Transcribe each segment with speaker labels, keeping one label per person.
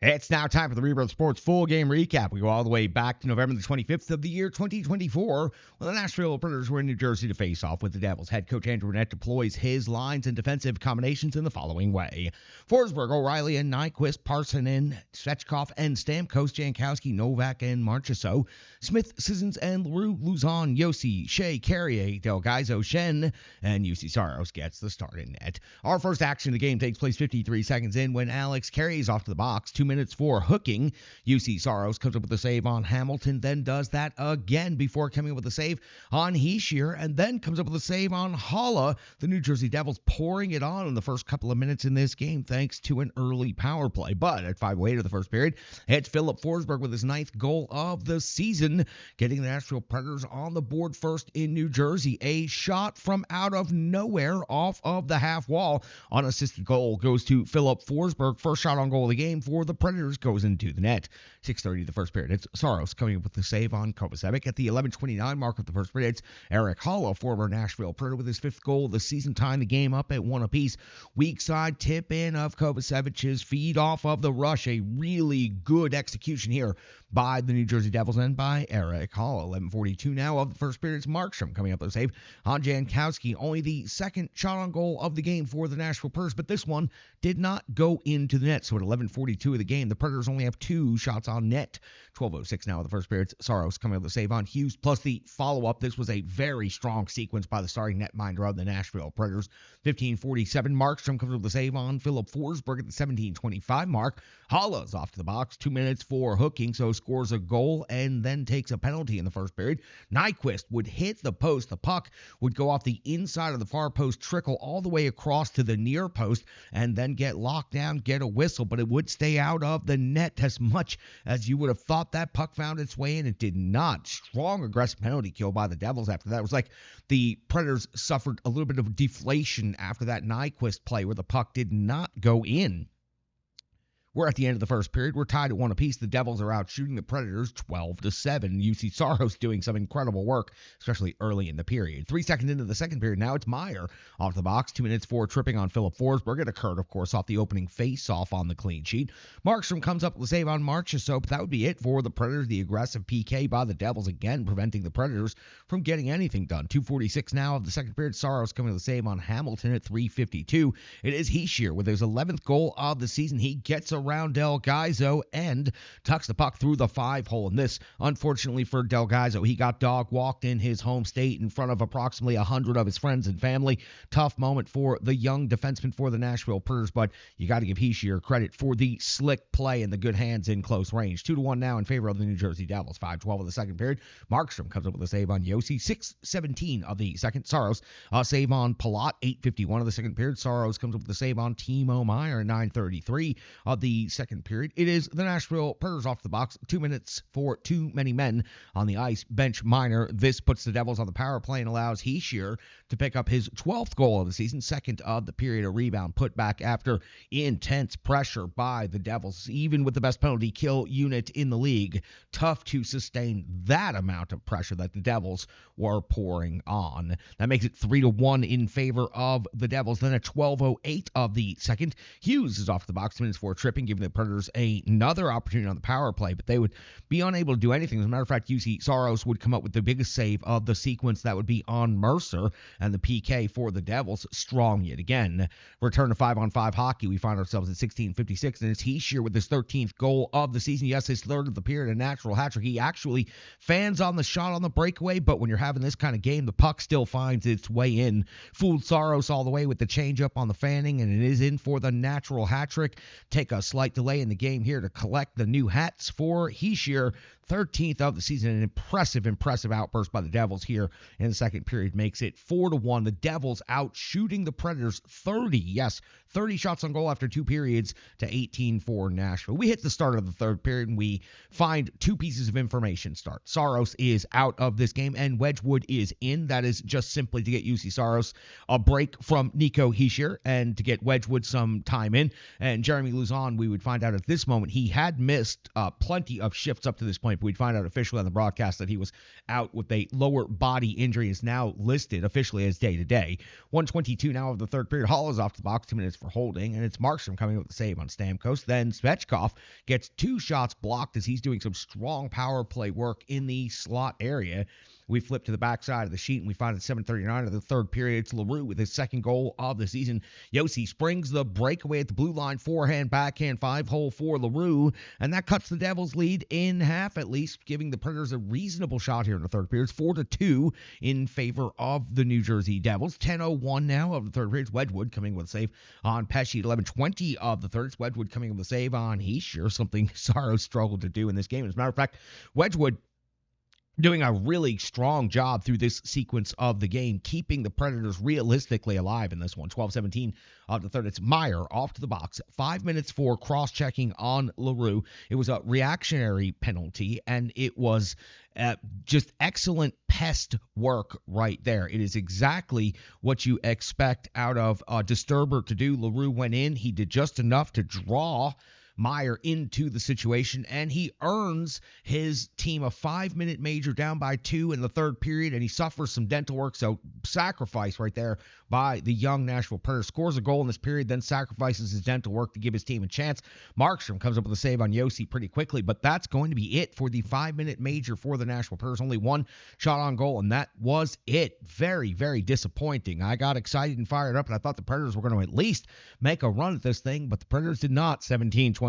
Speaker 1: It's now time for the Rebirth Sports full game recap. We go all the way back to November the 25th of the year 2024 when the Nashville Predators were in New Jersey to face off with the Devils. Head coach Andrew Brunette deploys his lines and defensive combinations in the following way. Forsberg, O'Reilly, and Nyquist, Parsonen, Svechkov, and Stamkos, Jankowski, Novak, and Marchessault. Smith, Sissons, and LaRue, Luzon, Yossi, Shea, Carrier, Delgaizo, Shen, and UC Saros gets the start in net. Our first action of the game takes place 53 seconds in when Alex carries off to the box. 2 minutes for hooking. UC Saros comes up with a save on Hamilton, then does that again before coming up with a save on Hischier, and then comes up with a save on Haula. The New Jersey Devils pouring it on in the first couple of minutes in this game thanks to an early power play. But at 5:08 of the first period, it's Philip Forsberg with his 9th goal of the season, getting the Nashville Predators on the board first in New Jersey. A shot from out of nowhere off of the half wall. Unassisted goal goes to Philip Forsberg. First shot on goal of the game for the Predators goes into the net. 6:30 the first period. It's Saros coming up with the save on Kovacevic. At the 11:29 mark of the first period, it's Erik Haula, former Nashville Predator, with his 5th goal of the season, tying the game up at 1 apiece. Weak side tip in of Kovacevic's feed off of the rush. A really good execution here by the New Jersey Devils and by Erik Haula. 11:42 now of the first period. It's Markstrom coming up with a save on Jankowski. Only the second shot on goal of the game for the Nashville Predators, but this one did not go into the net. So at 11:42 of the game, the Predators only have 2 shots on net. 12:06 now of the first period. Saros coming up with a save on Hughes, plus the follow-up. This was a very strong sequence by the starting netminder of the Nashville Predators. 15:47, Markstrom comes up with a save on Philip Forsberg at the 17:25 mark. Haula's off to the box. 2 minutes for hooking, so scores a goal and then takes a penalty in the first period. Nyquist would hit the post. The puck would go off the inside of the far post, trickle all the way across to the near post, and then get locked down, get a whistle, but it would stay out of the net. As much as you would have thought that puck found its way in, it did not. Strong, aggressive penalty kill by the Devils after that. It was like the Predators suffered a little bit of deflation after that Nyquist play where the puck did not go in. We're at the end of the first period. We're tied at 1 apiece. The Devils are out shooting the Predators 12-7. UC Saros doing some incredible work, especially early in the period. 3 seconds into the second period, now it's Meyer off the box. 2 minutes for tripping on Philip Forsberg. It occurred, of course, off the opening face-off on the clean sheet. Markstrom comes up with a save on Marchessault, but that would be it for the Predators. The aggressive PK by the Devils, again preventing the Predators from getting anything done. 2:46 now of the second period. Saros coming with a save on Hamilton at 3:52. It is Hischier with his 11th goal of the season. He gets around Delgaizo and tucks the puck through the 5-hole. And this, unfortunately for Delgaizo, he got dog walked in his home state in front of approximately 100 of his friends and family. Tough moment for the young defenseman for the Nashville Predators, but you got to give Hischier credit for the slick play and the good hands in close range. 2-1 now in favor of the New Jersey Devils. 5:12 of the second period. Markstrom comes up with a save on Yossi. 6:17 of the second. Saros save on Palat. 8:51 of the second period. Saros comes up with a save on Timo Meier. 9:33 of the second period. It is the Nashville Predators off the box. 2 minutes for too many men on the ice. Bench minor. This puts the Devils on the power play and allows Hischier to pick up his 12th goal of the season, second of the period. A rebound put back after intense pressure by the Devils. Even with the best penalty kill unit in the league, tough to sustain that amount of pressure that the Devils were pouring on. That makes it 3-1 in favor of the Devils. Then at 12:08 of the second, Hughes is off the box. 2 minutes for tripping, giving the Predators another opportunity on the power play, but they would be unable to do anything. As a matter of fact, UC Saros would come up with the biggest save of the sequence. That would be on Mercer, and the PK for the Devils strong yet again. Return to 5-on-5 hockey. We find ourselves at 16:56, and it's Hischier with his 13th goal of the season. Yes, his 3rd of the period, a natural hat trick. He actually fans on the shot on the breakaway, but when you're having this kind of game, the puck still finds its way in. Fooled Saros all the way with the changeup on the fanning, and it is in for the natural hat trick. Take a slight delay in the game here to collect the new hats for Hischier. 13th of the season. An impressive outburst by the Devils here in the second period makes it 4-1. The Devils out shooting the Predators 30 shots on goal after 2 periods to 18 for Nashville. We hit the start of the third period and we find 2 pieces of information start. Saros is out of this game and Wedgwood is in. That is just simply to get UC Saros a break from Nico Hischier and to get Wedgwood some time in. And Jeremy Luzon, we would find out at this moment, he had missed plenty of shifts up to this point point, but we'd find out officially on the broadcast that he was out with a lower body injury, is now listed officially as day-to-day. 1:22 now of the third period. Hall is off to the box, 2 minutes for holding, and it's Markstrom coming up with the save on Stamkos. Then Svechkov gets 2 shots blocked as he's doing some strong power play work in the slot area. We flip to the backside of the sheet, and we find at 7:39 of the third period, it's Leroux with his second goal of the season. Josi springs the breakaway at the blue line, forehand, backhand, 5-hole for Leroux, and that cuts the Devils' lead in half at least, giving the Predators a reasonable shot here in the third period. It's 4-2 in favor of the New Jersey Devils. 10:01 now of the third period. Wedgwood coming with a save on Pesce. 11:20 of the third. It's Wedgwood coming with a save on Hischier, something Saros struggled to do in this game. As a matter of fact, Wedgwood doing a really strong job through this sequence of the game, keeping the Predators realistically alive in this one. 12:17 of the third. It's Meyer off to the box. 5 minutes for cross-checking on Leroux. It was a reactionary penalty, and it was just excellent pest work right there. It is exactly what you expect out of a disturber to do. Leroux went in. He did just enough to draw Meyer into the situation, and he earns his team a 5-minute major down by 2 in the third period, and he suffers some dental work, so sacrifice right there by the young Nashville Predators. Scores a goal in this period, then sacrifices his dental work to give his team a chance. Markstrom comes up with a save on Josi pretty quickly, but that's going to be it for the 5-minute major for the Nashville Predators. Only 1 shot on goal, and that was it. Very, very disappointing. I got excited and fired up, and I thought the Predators were going to at least make a run at this thing, but the Predators did not. 17-25.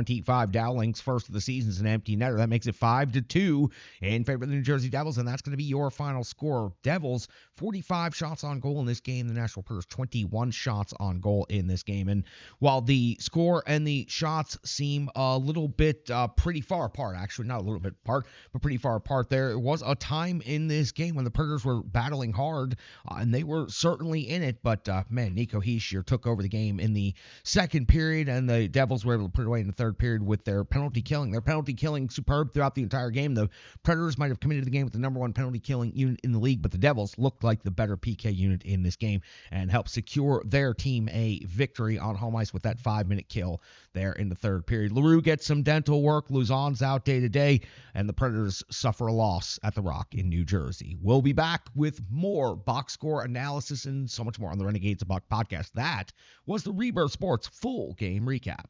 Speaker 1: Dowling's first of the season is an empty netter. That makes it 5-2 in favor of the New Jersey Devils, and that's going to be your final score. Devils, 45 shots on goal in this game. The Nashville Predators, 21 shots on goal in this game. And while the score and the shots seem a little bit pretty far apart, actually not a little bit apart, but pretty far apart, there was a time in this game when the Predators were battling hard, and they were certainly in it. But, man, Nico Hischier took over the game in the second period, and the Devils were able to put it away in the third period with their penalty killing. Their penalty killing superb throughout the entire game. The Predators might have committed the game with the number 1 penalty killing unit in the league, but the Devils looked like the better PK unit in this game and helped secure their team a victory on home ice with that 5-minute kill there in the third period. Leroux gets some dental work. Luzon's out day to day, and the Predators suffer a loss at the Rock in New Jersey. We'll be back with more box score analysis and so much more on the Renegades of Buck podcast. That was the Rebirth Sports full game recap.